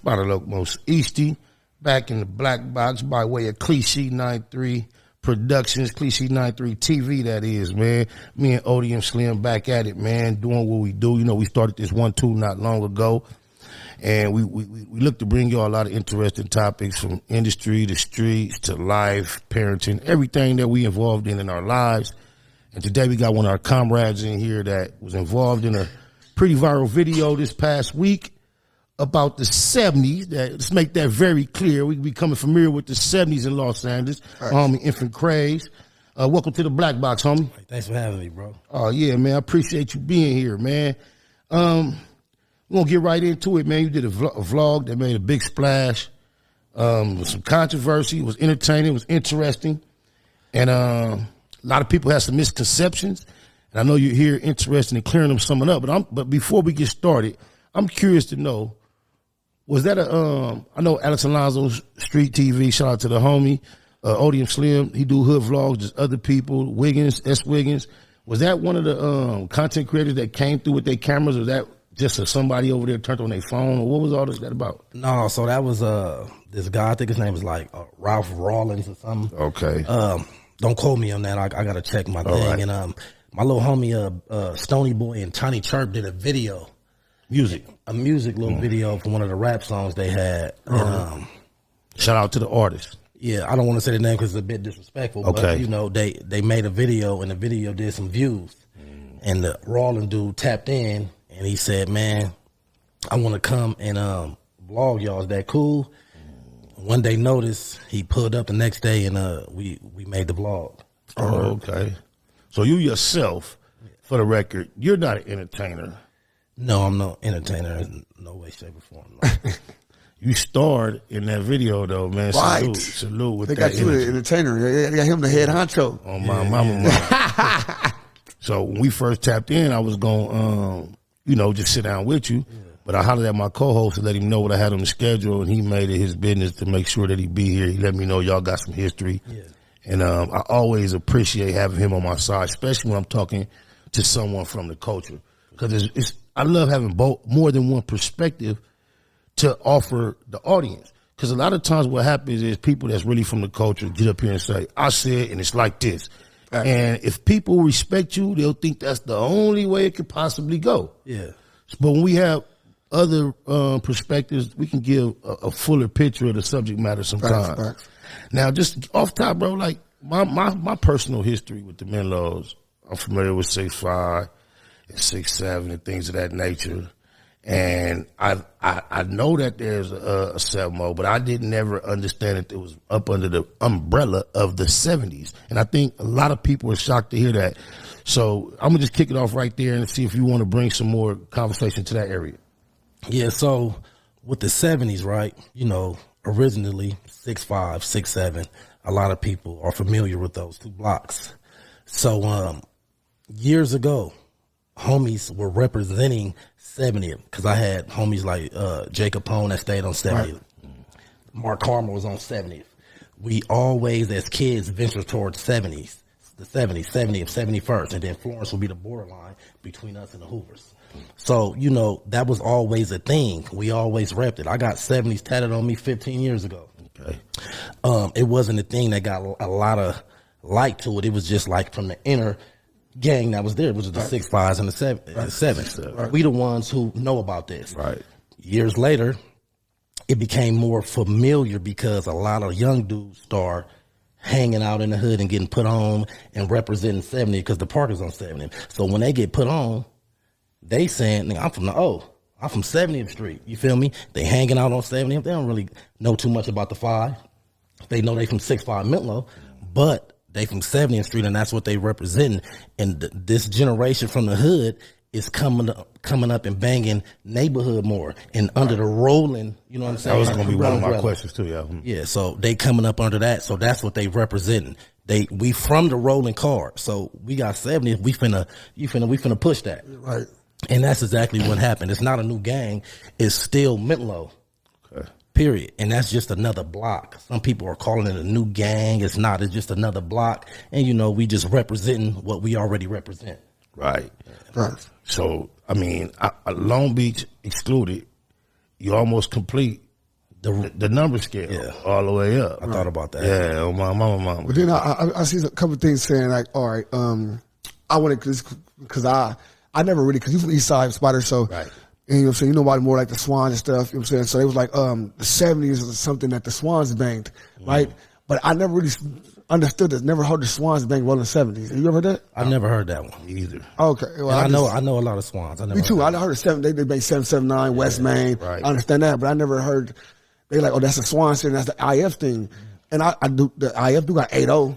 Spotted Loc Most Easty, back in the black box by way of Cliche 93 Productions, Cliche 93 TV, that is, man. Me and ODM Slim back at it, man, doing what we do. You know, we started this 1-2 not long ago, and we look to bring you all a lot of interesting topics from industry to streets to life, parenting, everything that we involved in our lives. And today we got one of our comrades in here that was involved in a pretty viral video this past week about the 70s. Let's make that very clear. We becoming familiar with the 70s in Los Angeles. Right. Homie, Enfant Craze. Welcome to the Black Box, homie. Thanks for having me, bro. Oh, yeah, man. I appreciate you being here, man. We're going to get right into it, man. You did a vlog that made a big splash. With some controversy. It was entertaining. It was interesting. And a lot of people have some misconceptions. And I know you're here interested in clearing them some up. But before we get started, I'm curious to know, was that I know Alex Alonzo's Street TV, shout out to the homie, ODM Slim, he do hood vlogs, just other people, Wiggins, S. Wiggins. Was that one of the content creators that came through with their cameras, or was that just somebody over there turned on their phone, or what was all that about? No, so that was this guy, I think his name was like Ralph Rollin or something. Okay. Don't quote me on that. I got to check my thing. Right. And my little homie, Stony Boy and Tiny Chirp did a video. A music little video for one of the rap songs they had. And, shout out to the artist. Yeah, I don't want to say the name because it's a bit disrespectful. Okay. But, you know, they made a video, and the video did some views. And the Rollin dude tapped in, and he said, man, I want to come and vlog y'all. Is that cool? One day notice, he pulled up the next day, and we made the vlog. Oh, okay. So you yourself, for the record, you're not an entertainer. No, I'm no entertainer in no way, shape, or form. No. You starred in that video, though, man. Right. Salute with they that got you an entertainer. They got him the head honcho. Oh, my mama. So when we first tapped in, I was going, just sit down with you. Yeah. But I hollered at my co-host to let him know what I had on the schedule, and he made it his business to make sure that he be here. He let me know y'all got some history. Yeah. And I always appreciate having him on my side, especially when I'm talking to someone from the culture. Because I love having more than one perspective to offer the audience. Because a lot of times what happens is people that's really from the culture get up here and say, I said, and it's like this. Right. And if people respect you, they'll think that's the only way it could possibly go. Yeah. But when we have other perspectives, we can give a fuller picture of the subject matter sometimes. Right. Now, just off top, bro, like my personal history with the Menlos, I'm familiar with 6'5", 6'7", and things of that nature. And I know that there's a 7-0, but I didn't ever understand that it was up under the umbrella of the 70s. And I think a lot of people are shocked to hear that. So I'm going to just kick it off right there and see if you want to bring some more conversation to that area. Yeah, so with the 70s, right, originally 6'5", 6'7", a lot of people are familiar with those two blocks. So years ago, homies were representing 70th, because I had homies like Jacob Pone that stayed on 70th. Right. Mark Harmer was on 70th. We always, as kids, ventured towards 70s, the 70th, 71st, and then Florence would be the borderline between us and the Hoovers. So, that was always a thing. We always repped it. I got 70s tatted on me 15 years ago. Okay. It wasn't a thing that got a lot of light to it. It was just like from the inner gang that was there, which was the 6'5" and the 7s. Right. We the ones who know about this. Right. Years later, it became more familiar because a lot of young dudes start hanging out in the hood and getting put on and representing 70 because the park is on 70. So when they get put on, they saying, I'm from 70th Street. You feel me? They hanging out on 70th. They don't really know too much about the 5. They know they from 6'5" Menlo, but they from 70th Street, and that's what they represent. And this generation from the hood is coming up and banging neighborhood more and under the Rollin. You know what I'm saying? That was going to be one of my questions too, yeah. Yeah, so they coming up under that. So that's what they representing. We from the Rollin card. So we got 70th. We finna push that. Right. And that's exactly what happened. It's not a new gang. It's still Menlo. Okay. Period. And that's just another block. Some people are calling it a new gang. It's not. It's just another block. And, we just representing what we already represent. Right. So, I mean, Long Beach excluded, you almost complete the number scale all the way up. I thought about that. Yeah, on my mama. But then I see a couple of things saying like, all right, I want to because I never really, because you from East Side Spider, so right. And you know what I'm saying, you know about more like the Swans and stuff. You know what I'm saying, so it was like the 70s was something that the Swans banged, right? But I never really understood this. Never heard the Swans bang Rollin 70s. You ever heard that? I never heard that one either. Okay, well, and I know a lot of Swans. Me too. I heard of 7. They bang 779 West Main. Right. I understand that, but I never heard. They like, oh, that's a Swan thing. That's the IF thing, and I do the IF do got 80,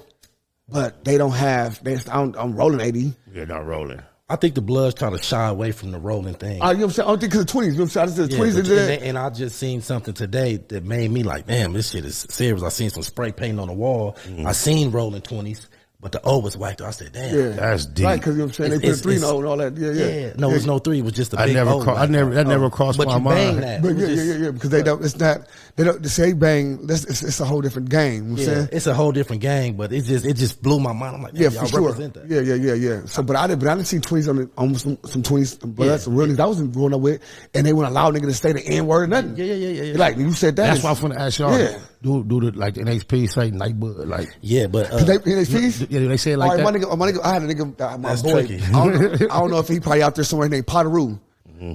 but they don't have. I'm rolling 80. You're not rolling. I think the Bloods try to shy away from the rolling thing. You know what I'm saying? I don't think because of 20s. You know what I'm saying? I just said 20s. And I just seen something today that made me like, damn, this shit is serious. I seen some spray paint on the wall. I seen rolling 20s, but the O was whacked. I said, damn, that's deep. Right, because you know what I'm saying? They put 3 and O and all that. Yeah. No, it was no 3. It was just a big O. That never crossed my mind. That. But yeah, because they don't. It's not. They don't. They say bang. It's a whole different game. You know what I'm saying? It's a whole different gang, but it just blew my mind. I'm like, yeah, y'all for sure. represent that. Yeah. So, but I didn't see 20s on some 20s. But that's really that wasn't growing up with, and they wouldn't allow nigga to say the N word or nothing. Yeah. Like you said that. That's why I'm finna ask y'all. Yeah. Do the like the NHP say Nightbud like. Yeah, but NHPs. Yeah, they say it like all right, that. my nigga, I had a nigga, my That's boy. tricky. I don't know if he probably out there somewhere named Potteroo.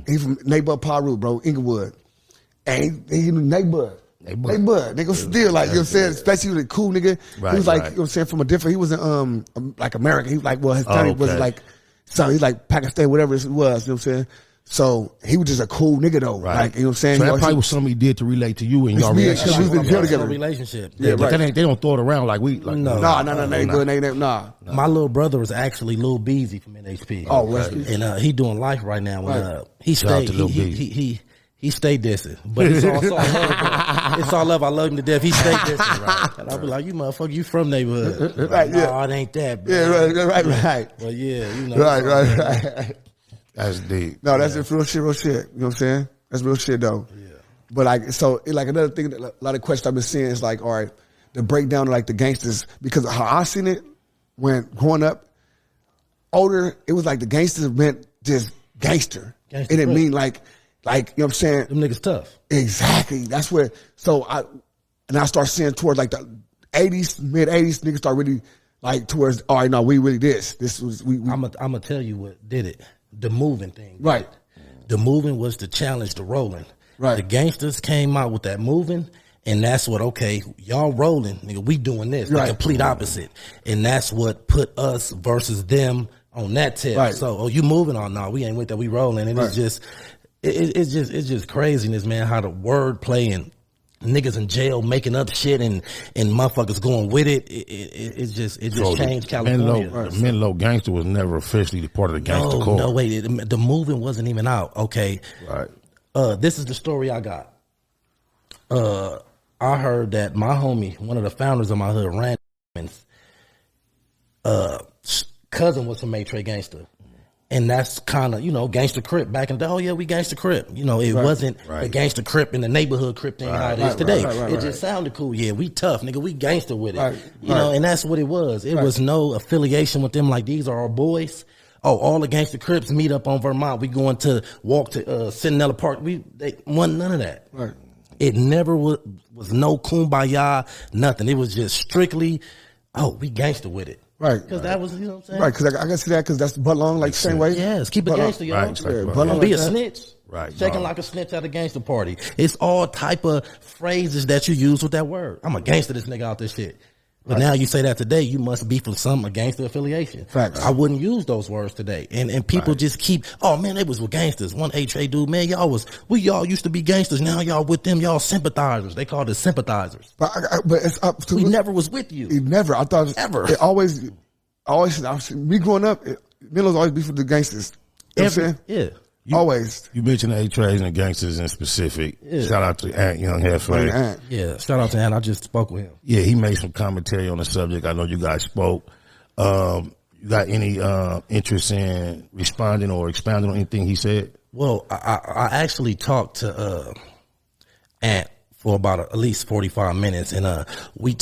He's from neighborhood Potteroo, bro, Inglewood. And he neighborhood. Nigga still like, you know what I'm saying? Especially with a cool nigga. Right, he was like, right. you know what I'm saying, from a different, he wasn't like American. He was like, well, his family was like, so he's like Pakistan, whatever it was, you know what I'm saying? So he was just a cool nigga though. Right. Like, you know what I'm saying? So that probably was something he did to relate to you and y'all because we was in jail together. Relationship. Yeah, but right. they don't throw it around like we. Like, No. Nah. My little brother was actually Lil Beezy from NHP. Oh, rest in peace. And he doing life right now. Right. He Shout out stayed. to Lil Beezy. He stayed dissing, but it's all love. It's all love. I love him to death. He stayed dissing, right? And I'll be like, "You motherfucker, you from neighborhood?" Right, yeah. No, it ain't that, bro. Yeah, right. But yeah, you know. Right. That's deep. No, that's real shit. You know what I'm saying? That's real shit though. Yeah. But like, so like another thing, that a lot of questions I've been seeing is like, all right, the breakdown of like the gangsters, because how I seen it when growing up, older, it was like the gangsters meant just gangster. It didn't mean like, you know what I'm saying? Them niggas tough. Exactly. That's where, so I start seeing towards like the 80s, mid 80s, niggas start really like towards, all right, no, we really this was, I'm gonna tell you what did it. The moving thing. Right. The moving was to challenge the rolling. Right. The gangsters came out with that moving, and that's what, okay, y'all rolling, nigga, we doing this. Right. The complete opposite. And that's what put us versus them on that tip. Right. So, you moving on? No, we ain't with that, we rolling. And it's just, it's just craziness, man, how the word play and niggas in jail making up shit and motherfuckers going with it. It just changed California. The Menlo gangster was never officially part of the gangster corps. No, wait. The movement wasn't even out. Okay. Right. This is the story I got. I heard that my homie, one of the founders of my hood, Rand's cousin was from Maitre Gangster. And that's kind of, gangster Crip back in the day. Oh, yeah, we gangster Crip. It wasn't the gangster Crip in the neighborhood Crip thing how it is today. It just sounded cool. Yeah, we tough, nigga. We gangster with it. You know, and that's what it was. It was no affiliation with them like these are our boys. Oh, all the gangster Crips meet up on Vermont. We going to walk to Centinela Park. They wasn't none of that. Right. It never was no kumbaya, nothing. It was just strictly, we gangster with it. Right. Because that was, you know what I'm saying? Right, because I can see that because that's butt long, like same way. Yes, keep it gangster, y'all. Right, Yeah, right. butt long Be like a that. snitch. Right. Shaking like a snitch at a gangster party. It's all type of phrases that you use with that word. I'm a gangster, this nigga out this shit. But now you say that today, you must be from a gangster affiliation. Facts. I wouldn't use those words today. And people just keep, oh man, they was with gangsters. One HA dude, man, y'all used to be gangsters. Now y'all with them, y'all sympathizers. They called us sympathizers. But it's up to We never was with you. Never. I thought Ever. It always me growing up. Menlo's always be for the gangsters. You know what I'm saying? Yeah. Always. You mentioned the A-Trays and the gangsters in specific. Yeah. Shout out to Ant Young Hefe. Ant. Yeah. Shout out to Ant. I just spoke with him. Yeah, he made some commentary on the subject. I know you guys spoke. You got any interest in responding or expounding on anything he said? Well, I actually talked to Ant for about at least 45 minutes, and we